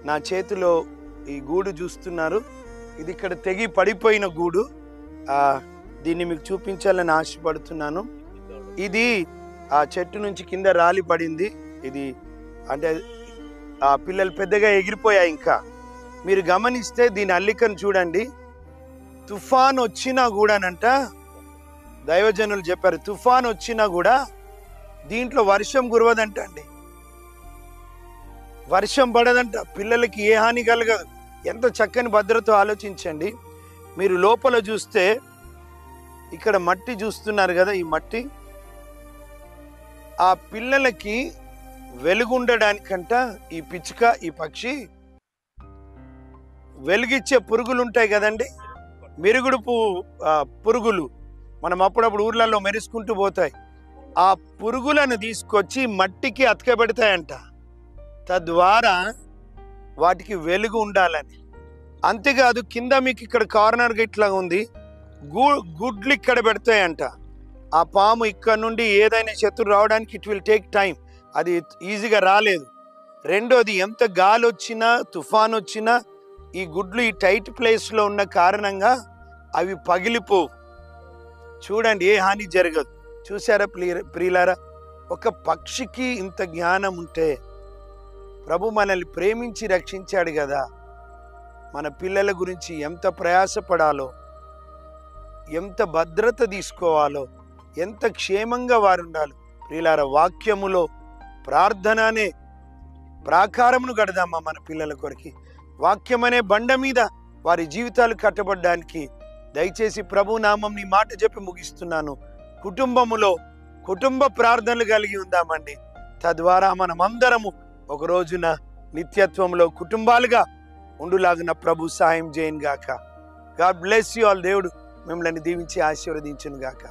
నా చేతిలో ఈ గూడు చూస్తున్నారు. ఇది ఇక్కడ తెగి పడిపోయిన గూడు. దీన్ని మీకు చూపించాలని ఆశపడుతున్నాను. ఇది ఆ చెట్టు నుంచి కింద రాలి పడింది. ఇది అంటే ఆ పిల్లలు పెద్దగా ఎగిరిపోయాయి. ఇంకా మీరు గమనిస్తే దీని అల్లికను చూడండి. తుఫాన్ వచ్చినా కూడానంట, దైవజనులు చెప్పారు, తుఫాన్ వచ్చినా కూడా దీంట్లో వర్షం కురవదంట అండి, వర్షం పడదంట, పిల్లలకి ఏ హాని కలగదు. ఎంత చక్కని భద్రత ఆలోచించండి. మీరు లోపల చూస్తే ఇక్కడ మట్టి చూస్తున్నారు కదా, ఈ మట్టి ఆ పిల్లలకి వెలుగుండడానికంట ఈ పిచ్చుక, ఈ పక్షి వెలుగిచ్చే పురుగులు ఉంటాయి కదండి, మెరుగుడు పురుగులు మనం అప్పుడప్పుడు ఊర్లలో మెరుసుకుంటూ పోతాయి. ఆ పురుగులను తీసుకొచ్చి మట్టికి అతకబెడతాయంట, తద్వారా వాటికి వెలుగు ఉండాలని. అంతేకాదు కింద మీకు ఇక్కడ కార్నర్గా ఇట్లా ఉంది, గుడ్లు ఇక్కడ పెడతాయంట. ఆ పాము ఇక్కడ నుండి ఏదైనా శత్రువు రావడానికి ఇట్ విల్ టేక్ టైం, అది ఈజీగా రాలేదు. రెండోది, ఎంత గాలి వచ్చినా తుఫాన్ వచ్చినా ఈ గుడ్లు ఈ టైట్ ప్లేస్లో ఉన్న కారణంగా అవి పగిలిపోవు. చూడండి, ఏ హాని జరగదు. చూసారా ప్రియులారా, ఒక పక్షికి ఇంత జ్ఞానం ఉంటే ప్రభు మనల్ని ప్రేమించి రక్షించాడు కదా, మన పిల్లల గురించి ఎంత ప్రయాసపడాలో, ఎంత భద్రత తీసుకోవాలో, ఎంత క్షేమంగా వారు ఉండాలి. ప్రియులారా, వాక్యములో ప్రార్థననే ప్రాకారమును కడదామా మన పిల్లల కొరికి. వాక్యం అనే బండ మీద వారి జీవితాలు కట్టబడ్డానికి దయచేసి ప్రభు నామం నీ మాట చెప్పి ముగిస్తున్నాను. కుటుంబములో కుటుంబ ప్రార్థనలు కలిగి ఉందామండి. తద్వారా మనమందరము ఒక రోజున నిత్యత్వంలో కుటుంబాలుగా ఉండులాగున ప్రభు సాయం చేయను గాక. God bless you all. దేవుడు మిమ్మల్ని దీవించి ఆశీర్వదించును గాక.